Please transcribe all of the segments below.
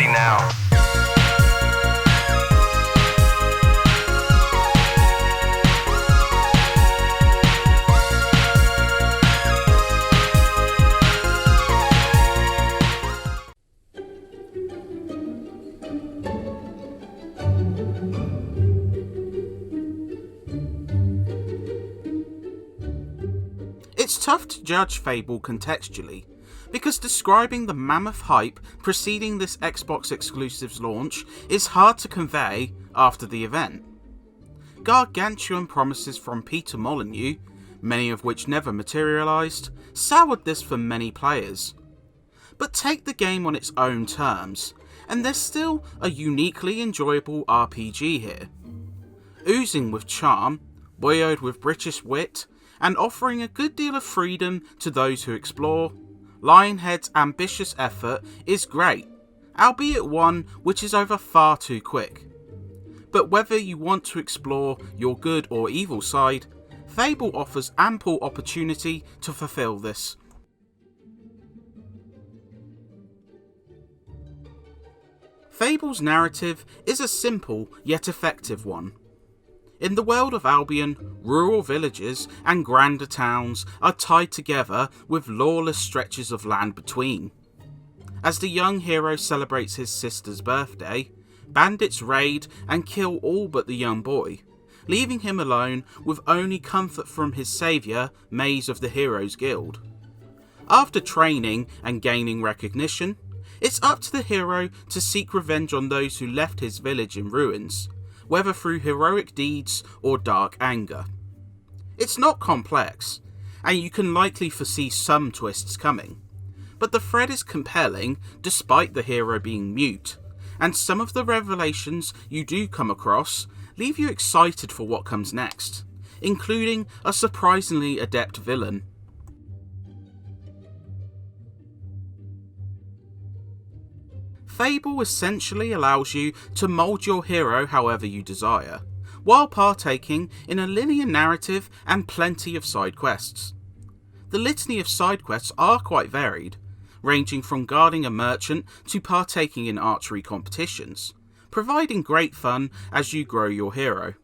ready now. It's tough to judge Fable contextually, because describing the mammoth hype preceding this Xbox exclusive's launch is hard to convey after the event. Gargantuan promises from Peter Molyneux, many of which never materialised, soured this for many players. But take the game on its own terms, and there's still a uniquely enjoyable RPG here. Oozing with charm, buoyed with British wit, and offering a good deal of freedom to those who explore, Lionhead's ambitious effort is great, albeit one which is over far too quick. But whether you want to explore your good or evil side, Fable offers ample opportunity to fulfill this. Fable's narrative is a simple yet effective one. In the world of Albion, rural villages and grander towns are tied together with lawless stretches of land between. As the young hero celebrates his sister's birthday, bandits raid and kill all but the young boy, leaving him alone with only comfort from his saviour, Maze of the Heroes Guild. After training and gaining recognition, it's up to the hero to seek revenge on those who left his village in ruins, whether through heroic deeds or dark anger. It's not complex, and you can likely foresee some twists coming, but the thread is compelling despite the hero being mute, and some of the revelations you do come across leave you excited for what comes next, including a surprisingly adept villain. Fable essentially allows you to mould your hero however you desire, while partaking in a linear narrative and plenty of side quests. The litany of side quests are quite varied, ranging from guarding a merchant to partaking in archery competitions, providing great fun as you grow your hero.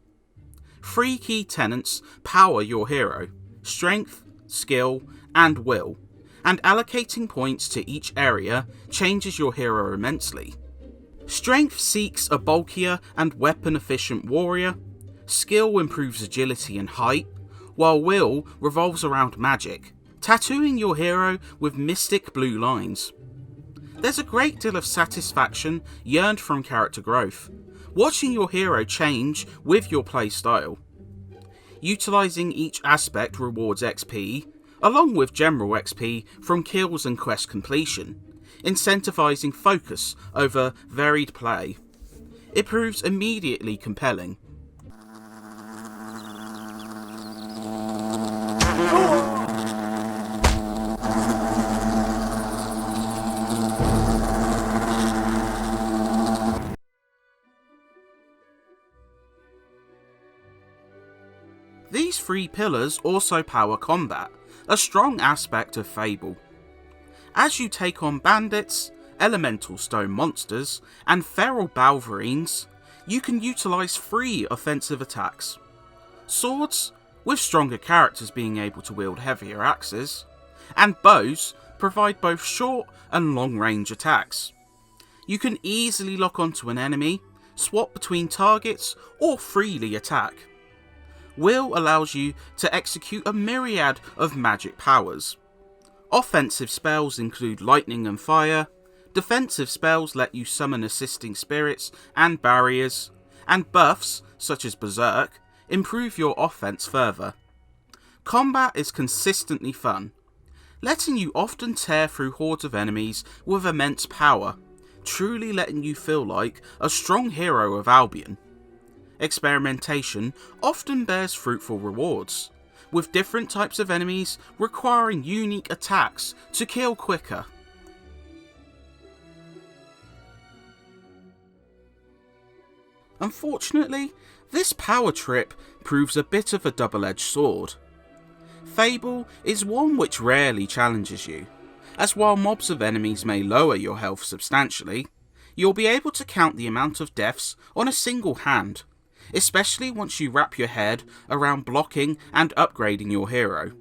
3 key tenets power your hero: strength, skill, and will, and allocating points to each area changes your hero immensely. Strength seeks a bulkier and weapon-efficient warrior, skill improves agility and height, while will revolves around magic, tattooing your hero with mystic blue lines. There's a great deal of satisfaction yearned from character growth, watching your hero change with your playstyle. Utilising each aspect rewards XP, along with general XP from kills and quest completion, incentivising focus over varied play. It proves immediately compelling. These 3 pillars also power combat, a strong aspect of Fable. As you take on bandits, elemental stone monsters, and feral balverines, you can utilise 3 offensive attacks. Swords, with stronger characters being able to wield heavier axes, and bows provide both short and long range attacks. You can easily lock onto an enemy, swap between targets, or freely attack. Will allows you to execute a myriad of magic powers. Offensive spells include lightning and fire, defensive spells let you summon assisting spirits and barriers, and buffs, such as Berserk, improve your offense further. Combat is consistently fun, letting you often tear through hordes of enemies with immense power, truly letting you feel like a strong hero of Albion. Experimentation often bears fruitful rewards, with different types of enemies requiring unique attacks to kill quicker. Unfortunately, this power trip proves a bit of a double-edged sword. Fable is one which rarely challenges you, as while mobs of enemies may lower your health substantially, You'll be able to count the amount of deaths on a single hand, especially once you wrap your head around blocking and upgrading your hero.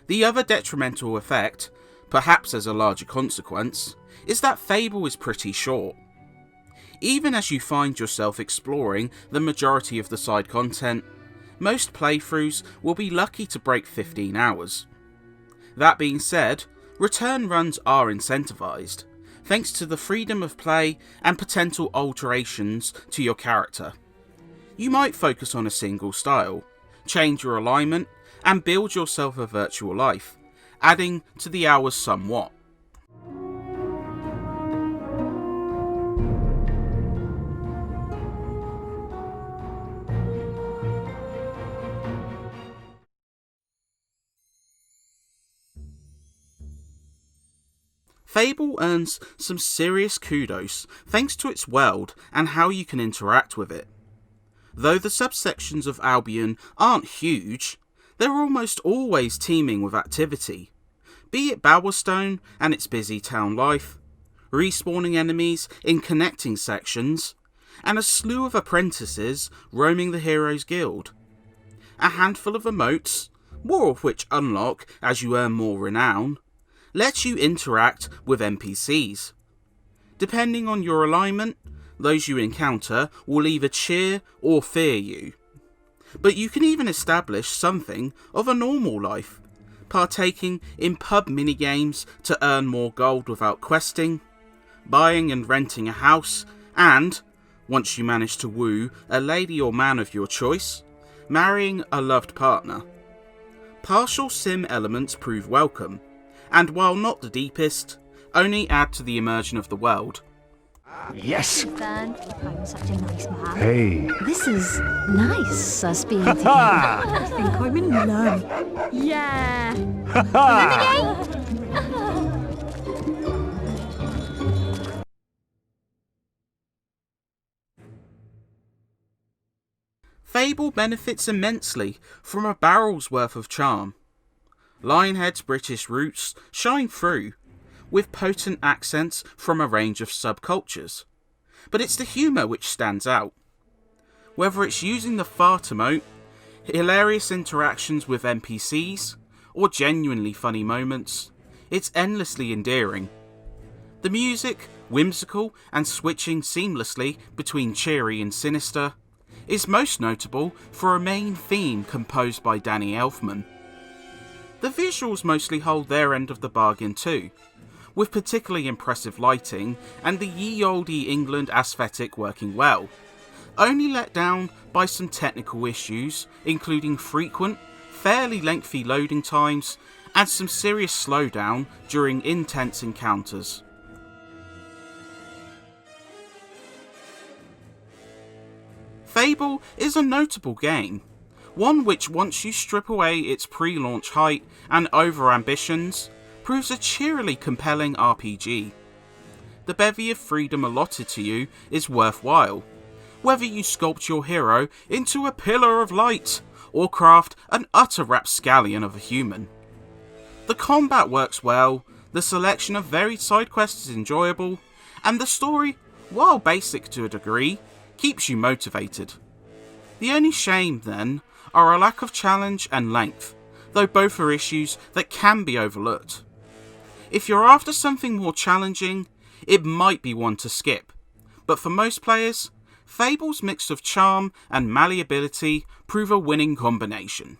The other detrimental effect, perhaps as a larger consequence, is that Fable is pretty short. Even as you find yourself exploring the majority of the side content, most playthroughs will be lucky to break 15 hours. That being said, return runs are incentivized, thanks to the freedom of play and potential alterations to your character. You might focus on a single style, change your alignment, and build yourself a virtual life, adding to the hours somewhat. Fable earns some serious kudos thanks to its world and how you can interact with it. Though the subsections of Albion aren't huge, they're almost always teeming with activity, be it Bowerstone and its busy town life, respawning enemies in connecting sections, and a slew of apprentices roaming the Heroes Guild. A handful of emotes, more of which unlock as you earn more renown, lets you interact with NPCs. Depending on your alignment, those you encounter will either cheer or fear you. But you can even establish something of a normal life, partaking in pub minigames to earn more gold without questing, buying and renting a house, and, once you manage to woo a lady or man of your choice, marrying a loved partner. Partial sim elements prove welcome, and while not the deepest, only add to the immersion of the world. Yes! Ethan, I'm such a nice man. Hey! This is nice, us being together. Ha! I think I'm in love. Yeah. Fable benefits immensely from a barrel's worth of charm. Lionhead's British roots shine through, with potent accents from a range of subcultures. But it's the humour which stands out. Whether it's using the fart emote, hilarious interactions with NPCs, or genuinely funny moments, it's endlessly endearing. The music, whimsical and switching seamlessly between cheery and sinister, is most notable for a main theme composed by Danny Elfman. The visuals mostly hold their end of the bargain too, with particularly impressive lighting and the ye olde England aesthetic working well, only let down by some technical issues, including frequent, fairly lengthy loading times and some serious slowdown during intense encounters. Fable is a notable game, one which once you strip away its pre-launch hype and over-ambitions, proves a cheerily compelling RPG. The bevy of freedom allotted to you is worthwhile, whether you sculpt your hero into a pillar of light, or craft an utter rapscallion of a human. The combat works well, the selection of varied side quests is enjoyable, and the story, while basic to a degree, keeps you motivated. The only shame, then, are a lack of challenge and length, though both are issues that can be overlooked. If you're after something more challenging, it might be one to skip, but for most players, Fable's mix of charm and malleability prove a winning combination.